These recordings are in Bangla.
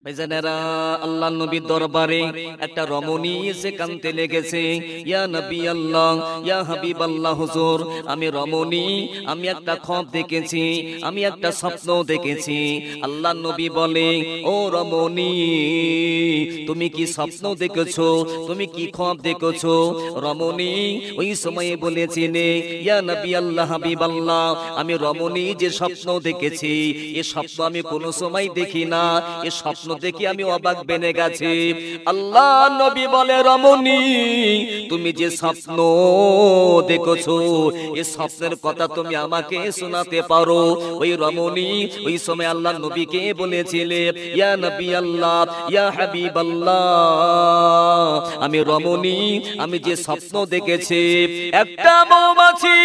ভাইজানেরা, আল্লাহর নবীর দরবারে একটা রমণী এসে কাঁদতে লেগেছে। ইয়া নবী আল্লাহ, ইয়া হাবিব আল্লাহ, হুজুর আমি রমণী, আমি একটা খ্বব দেখেছি, আমি একটা স্বপ্ন দেখেছি। আল্লাহর নবী বলে, ও রমণী, তুমি কি স্বপ্ন দেখেছো? তুমি কি খ্বব দেখেছো? রমণী ওই সময়ে বলেছিলে, ইয়া নবী আল্লাহ, হাবিব আল্লাহ, আমি রমণী যে স্বপ্ন দেখেছি, এ স্বপ্ন আমি কোনো সময় দেখি না, এ স্বপ্ন দেখি আমি অবাক বেনে গেছি। আল্লাহ নবী বলে, রমণী তুমি যে স্বপ্ন দেখেছো, এ স্বপ্নের কথা তুমি আমাকে শোনাতে পারো? ওই রমণী ওই সময় আল্লাহ নবীকে বলেছিলে, ইয়া নবী আল্লাহ, ইয়া হাবিব আল্লাহ, আমি রমণী, আমি যে স্বপ্ন দেখেছি, একটা মৌমাছি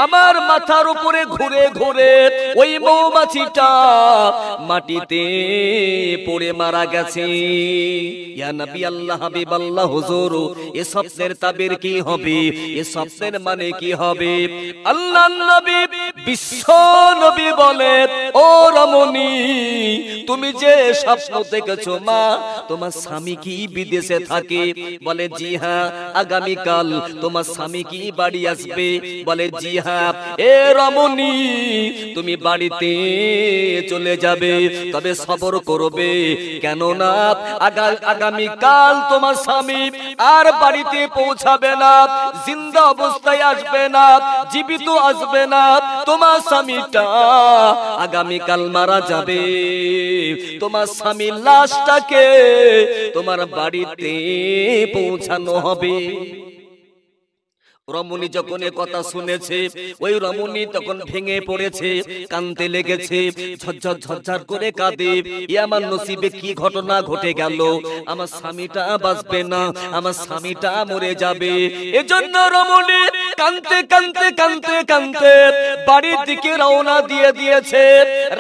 আমার মাথার উপরে ঘুরে ঘুরে ওই মৌমাছিটা মাটিতে পড়ে মারা গেছে। ইয়া নবী আল্লাহ, হাবিব আল্লাহ, হুজুর এ স্বপ্নের তাবির কি হবে? এ স্বপ্নের মানে কি হবে? আল্লাহর নবী বিশ্ব নবী বলে, ও রমণী তুমি যে স্বপ্ন দেখেছো, মা তোমার স্বামী কি বিদেশে থাকে? বলে জি হ্যাঁ। আগামীকাল তোমার স্বামী কি বাড়ি আসবে? বলে জি হ্যাঁ। এ রমণী তুমি বাড়িতে চলে যাবে, তবে সবর করবে, কেননা আগামীকাল তোমার স্বামী আর বাড়িতে পৌঁছাবে না, জিন্দা অবস্থায় আসবে না, জীবিত আসবে না। তোমার স্বামীটা আগামীকাল মারা যাবে। তোমার স্বামীর লাশটাকে তোমার বাড়িতে পৌঁছানো হবে। রমণী যখন এ কথা শুনেছে, ওই রমণী তখন ভেঙে পড়েছে, কাঁদতে লেগেছে, ঝরঝর ঝরঝর করে কাঁদে। এ আমার নসিবে কি ঘটনা ঘটে গেল? আমার স্বামীটা বাঁচবে না, আমার স্বামীটা মরে যাবে। এজন্য রমণী কাঁদতে কাঁদতে কাঁদতে কাঁদতে বাড়ির দিকে রওনা দিয়ে দিয়েছে।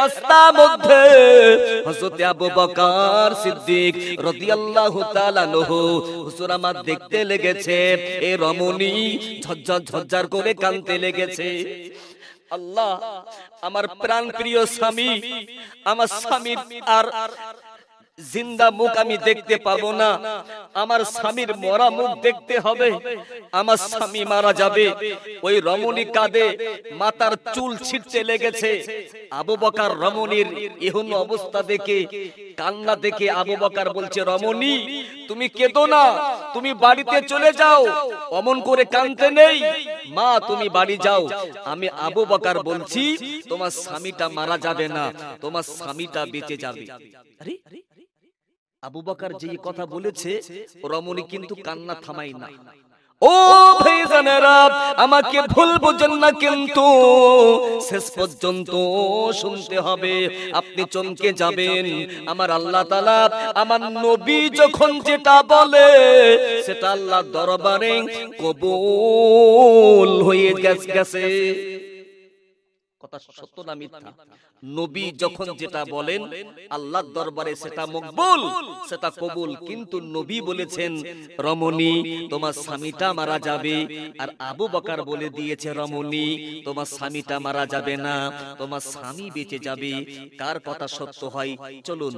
রাস্তার মধ্যে হযরত আবু বকর সিদ্দিক রাদিয়াল্লাহু তাআলা আনহু হুজুর আমার দেখতে লেগেছে, এ রমণী ঝরঝর ঝরঝর করে কাঁদতে লেগেছে। আল্লাহ, আমার প্রাণ প্রিয় স্বামী, আমার স্বামীর আর জিন্দা মুখ আমি দেখতে পাবো না, আমার স্বামীর মরা মুখ দেখতে হবে, আমার স্বামী মারা যাবে। ওই রমণী কাঁদে, মাথার চুল ছিঁড়তে লেগেছে। আবু বকর রমণীর এহেন অবস্থা দেখে, কান্না দেখে আবু বকর বলছে, রমণী তুমি কেঁদো না, তুমি বাড়িতে চলে যাও, অমন করে কাঁদতে নেই, মা তুমি বাড়ি যাও। আমি আবু বকর বলছি, তোমার স্বামীটা মারা যাবে না, তোমার স্বামীটা বেঁচে যাবে। আরে আবু বকর যে কথা বলেছে, রমণী কিন্তু কান্না থামাই না। ও ভাইজানেরা, আমাকে ভুল বুঝেন না, কিন্তু শেষ পর্যন্ত শুনতে হবে, আপনি চমকে যাবেন। আমার আল্লাহ তাআলা, আমার নবী যখন যেটা বলে, সেটা আল্লাহর দরবারে কবুল হয়ে গেছে। কথা সত্য না মিথ্যা? নবী যখন যেটা বলেন, আল্লাহর দরবারে সেটা মকবুল, সেটা কবুল। কিন্তু নবী বলেছেন, রমণী তোমার স্বামীটা মারা যাবে, আর আবু বকর বলে দিয়েছে, রমণী তোমার স্বামীটা মারা যাবে না, তোমার স্বামী বেঁচে যাবে। কার কথা সত্য হয়? চলুন।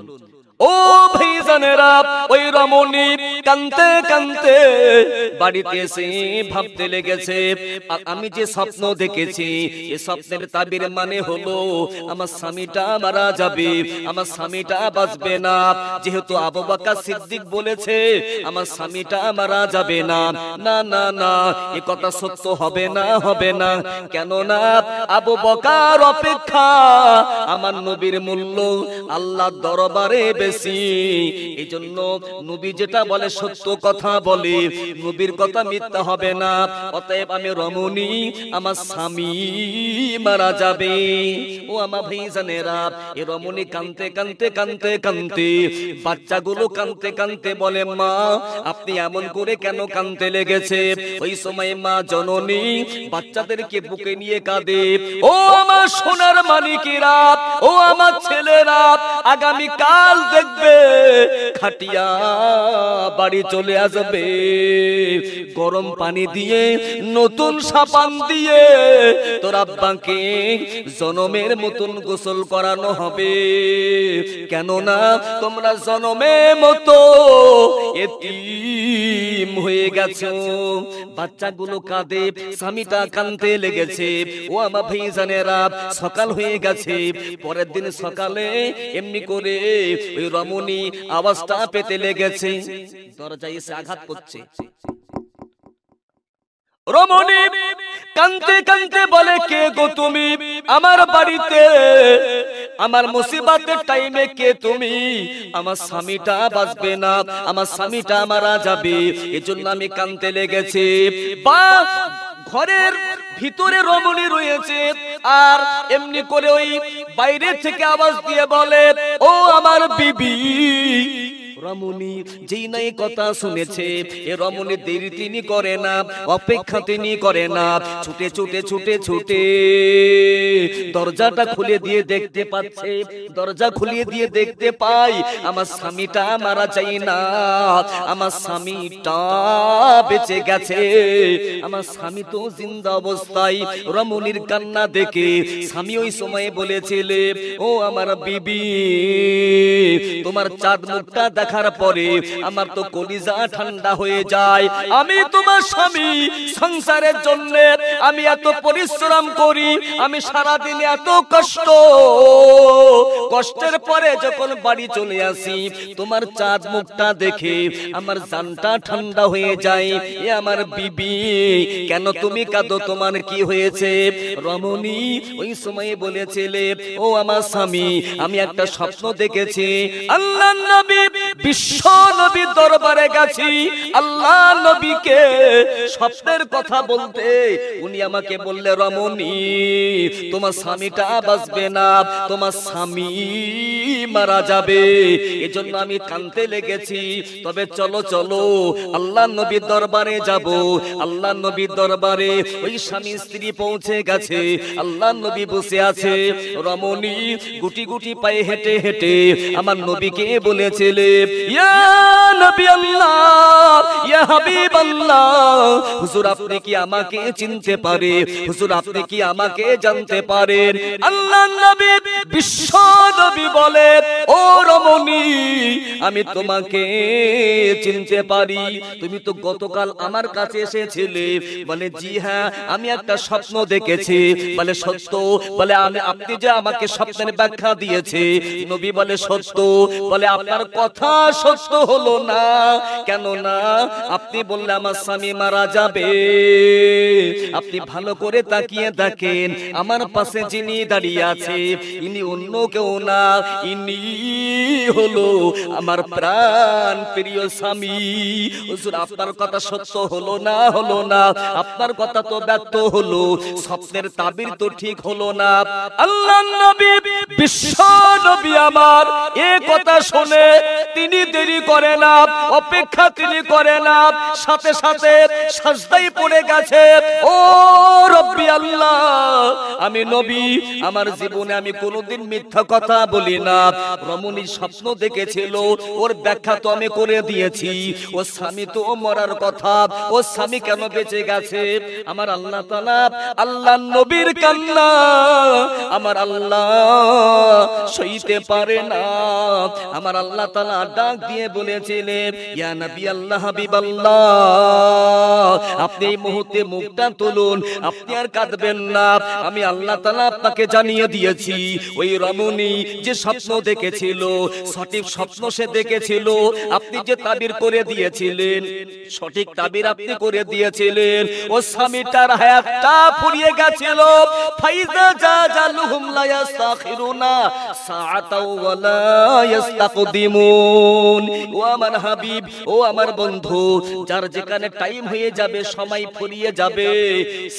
ও ভাইজানেরা, ওই রমণী কাঁদতে কাঁদতে বাড়িতে এসে ভাবতে লেগেছে, আমি যে স্বপ্ন দেখেছি, এই স্বপ্নের তাবির মানে হলো আমার স্বামীটা মারা যাবে, আমার স্বামীটা বাঁচবে না। যেহেতু আবু বকর সিদ্দিক বলেছে আমার স্বামীটা মারা যাবে না, না না না, এ কথা সত্য হবে না, হবে না। কেননা আবু বকর অপেক্ষা আমার নবীর মূল্য আল্লাহর দরবারে বেশি। এজন্য নবী যেটা বলে সত্য কথা বলে, নবীর কথা মিথ্যা হবে না। অতএব আমি রমণী, আমার স্বামী মারা যাবে। ও আমার ভাইজানেরা, এ রমণী কাঁদতে কাঁদতে কাঁদতে কাঁদতে, বাচ্চাগুলো কাঁদতে কাঁদতে বলে, মা আপনি এমন করে কেন কাঁদতে লেগেছে? ওই সময় মা জননী বাচ্চাদেরকে বুকে নিয়ে কাঁদে, ও আমার সোনার মানিকেরা, ও আমার ছেলেরা, আগামী কাল দেখবে খাটিয়া বাড়ি চলে আসবে, গরম পানি দিয়ে নতুন সাবান দিয়ে তোর আব্বাকে জনমের মতন গোসল করানো হবে। কেননা তোমরা জনমের মতো এতিম হয়ে গেছো। বাচ্চাগুলো কাঁদে, স্বামীটা কাঁদতে লেগেছে। ও আমার ভাইজানেরা, সকাল হয়ে গেছে। পরের দিন সকালে এমনি করে ওই রমণী আওয়াজটা পেতে লেগেছে, দরজায় এসে আঘাত করছে। রমণী কাঁদতে কাঁদতে বলে, কে গো তুমি? আমার বাড়িতে আমার মুসিবতের টাইমে কে তুমি? আমার স্বামীটা বাঁচবে না, আমার স্বামীটা মারা যাবে, এজন্য আমি কাঁদতে লেগেছি। বা ঘরের ভিতরে রমণী রয়েছে, আর এমনি করে ওই বাইরে থেকে আওয়াজ দিয়ে বলে, ও আমার বিবি। রমণী যেই নাই কথা শুনেছে, এ রমণী দেরি তিনি করে না, অপেক্ষা তিনি করে না, ছুটে ছুটে ছুটে ছুটে দরজাটা খুলে দিয়ে দেখতে পাচ্ছে, দরজা খুলিয়ে দিয়ে দেখতে পাই আমার স্বামীটা মারা যায় না, আমার স্বামীটা বেঁচে গেছে, আমার স্বামী তো জিন্দা অবস্থায়। রমণীর কান্না দেখে স্বামী ওই সময়ে বলেছিলে, ও আমার বিবি, তোমার চাঁদ মুখটা দেখার পরে আমার তো কলিজা ঠান্ডা হয়ে যায়। আমি তোমার স্বামী, সংসারের জন্য আমি এত পরিশ্রম করি, আমি সারাদিন এত কষ্টের পরে যখন বাড়ি চলে আসি, তোমার চাঁদ মুখটা দেখে আমার জানটা ঠান্ডা হয়ে যায়। এ আমার বিবি, কেন তুমি কাঁদো? তোমার কি হয়েছে? রমণী ওই সময়ে বলেছিলে, ও আমার স্বামী, আমি একটা স্বপ্ন দেখেছি। আল্লাহর নবী, বিশ্ব নবীর দরবারে গেছি, আল্লাহ নবীকে স্বপ্নের কথা বলতে উনি আমাকে বললে, রমণী তোমার স্বামীটা বাঁচবে না, তোমার স্বামী মারা যাবে, এজন্য আমি কাঁদতে লেগেছি। তবে চলো চলো আল্লাহ নবীর দরবারে যাব। আল্লাহ নবীর দরবারে ওই স্বামী স্ত্রী পৌঁছে গেছে, আল্লাহ নবী বসে আছে। রমণী গুটি গুটি পায়ে হেঁটে হেঁটে আমার নবীকে বলেছিলে, ইয়া নবী আল্লাহ, ইয়া হাবিব আল্লাহ, হুজুর আপনি কি আমাকে চিনতে পারে? হুজুর আপনি কি আমাকে জানতে পারেন? আল্লাহ নবী, বিশ্ব নবী বলে, ও রমণী, আমি তোমাকে চিনতে পারি, তুমি তো গতকাল আমার কাছে এসেছিলে। বলে, জি হ্যাঁ, আমি একটা স্বপ্ন দেখেছি। বলে, সত্য? বলে, আপনি যে আমাকে স্বপ্নের ব্যাখ্যা দিয়েছে। নবী বলে, সত্য। বলে, আপনার কথা সত্য হলো না, কেন না? আপনি বললে আমার স্বামী মারা যাবে। আপনি ভালো করে তাকিয়ে দেখেন, আমার পাশে যিনি দাঁড়িয়ে আছে ইনি অন্য কেউ না, ইনি হলো আমার প্রাণ প্রিয় স্বামী। হুজুর আপনার কথা সত্য হলো না, হলো না, আপনার কথা তো ব্যর্থ হলো, স্বপ্নের তাবির তো ঠিক হলো না। আল্লাহর নবী, বিশ্ব নবী আমার এ কথা শুনে তিনি দেরি করে না, অপেক্ষা তিনি করে না, সাথে সাথে সাজদায় পড়ে গেছে। ও রব্বি আল্লাহ, আমি নবী, আমার জীবনে আমি কোনোদিন মিথ্যা কথা বলি না। রমণী স্বপ্ন দেখেছিল, ওর ব্যাখ্যা তো আমি করে দিয়েছি। ও স্বামী তো মরার কথা, ও স্বামী কেন বেঁচে গেছে? আমার আল্লাহ তাআলা, আল্লাহ নবীর কান্না আমার আল্লাহ সইতে পারে না। আমার আল্লাহ তাআলা ডাক দিয়ে বলেছিলেন, ইয়া নবী আল্লাহ, হাবিব আল্লাহ, আপনি এই মুহূর্তে মুখটা তুলুন, আপনি আর কাঁদবেন না। আমি আল্লাহ তাআলা আপনাকে জানিয়ে দিয়েছি, ওই রমণী যে স্বপ্ন দেখেছিল, সঠিক স্বপ্ন সে দেখেছিল। আপনি যে তাবির করে দিয়েছিলেন, সঠিক তাবির আপনি করে দিয়েছিলেন। ও স্বামীটার হায়াতটা ফুরিয়ে গেছিল। ফাইজা জাজালুহুম লা ইস্তাখিরুনা সাআতাও ওয়া লা ইস্তাকদিমুন। ও আমার হাবিব, ও আমার বন্ধু, যার যেখানে টাইম হয়ে যাবে, সময় ফুরিয়ে যাবে,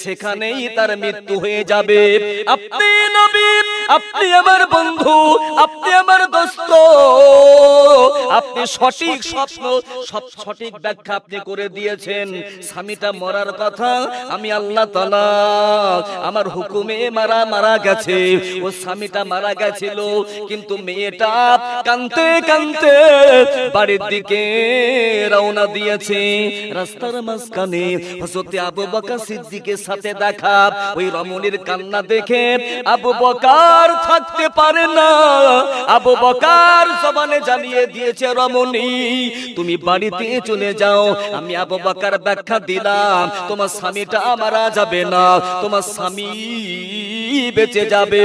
সেখানেই তার মৃত্যু হয়ে যাবে। আপনি নবী, আপনি আমার বন্ধু, আপনি আমার দোস্ত, আপনি সঠিক স্বপ্ন, সঠিক ব্যাখ্যা আপনি করে দিয়েছেন। স্বামীটা মরার কথা আমি আল্লাহ তাআলা আমার হুকুমে মারা গেছে। ও স্বামীটা মারা গেছিল, কিন্তু মেয়েটা কাঁদতে কাঁদতে বাড়ির দিকে রওনা দিয়েছে। রাস্তার মাঝখানে হযরত আবু বকর সিদ্দিকের সাথে দেখা। ওই রমণীর কান্না দেখে আবু বকর থাকতে পারে না। আবু বকর জবানে জ্বালিয়ে দিয়েছে, রমণী তুমি বাড়িতে চলে যাও। আমি আবু বকর ব্যাখ্যা দিলাম, তোমার স্বামীটা মারা যাবে না, তোমার স্বামী বেঁচে যাবে।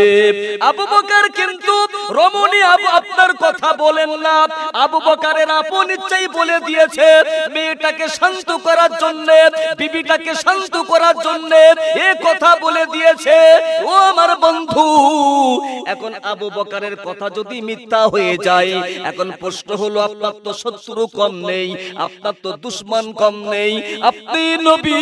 আবু বকর কিন্তু রমণী আপনার কথা বলেন না। আবু বকরের আপন ইচ্ছাই বলে দিয়েছে, মেয়েটাকে শান্ত করার জন্য, বিবিটাকে শান্ত করার জন্য এ কথা বলে দিয়েছে। ও আমার বন্ধু, এখন আবু বকরের কথা যদি মিথ্যা হয়ে যায়, এখন প্রশ্ন হলো আপনার তো শত্রু কম নেই, আপনার তো দুশমন কম নেই, আপনি নবী,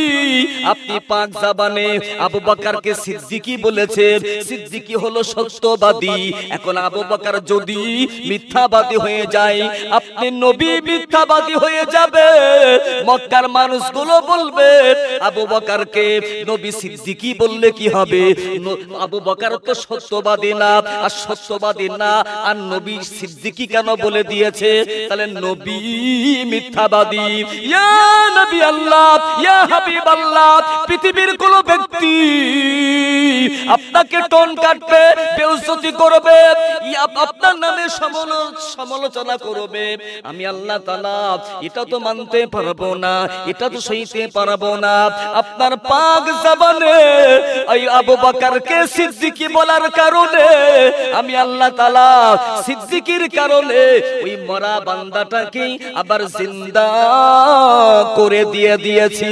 আপনি পাক জবানে আবু বকরকে সিদ্দিকী বলেছেন, সিদ্দিকী হলো সত্যবাদী। এখন আবু বকর যদি মিথ্যাবাদী হয়ে যায়, আপনি নবী মিথ্যাবাদী হয়ে যাবে। মক্কার মানুষগুলো বলবে আবু বকরকে নবী সিদ্দিকী বললে কি হবে? আবু বকর তো সত্যবাদী না, আর সত্যবাদী না আর নবী সিদ্দিকী কেন বলে দিয়েছে? তাহলে নবী মিথ্যাবাদী। ইয়া নবী আল্লাহ, ইয়া হাবিব আল্লাহ, পৃথিবীর কোন ব্যক্তি আপনাকে টন কাটবে, বেইজ্জতি করবে, আপনার নামে সমালোচনা করবে, আমি আল্লাহ তাআলা এটা তো মানতে পারবো না, এটা তো সইতে পারবো না। আপনার পাক জবানে এই আবু বকরকে সিদ্দিকী বলার কারণে আমি আল্লাহ তাআলা সিদ্দিকীর কারণে ওই মরা বান্দাটাকে আবার জিন্দা করে দিয়েছি।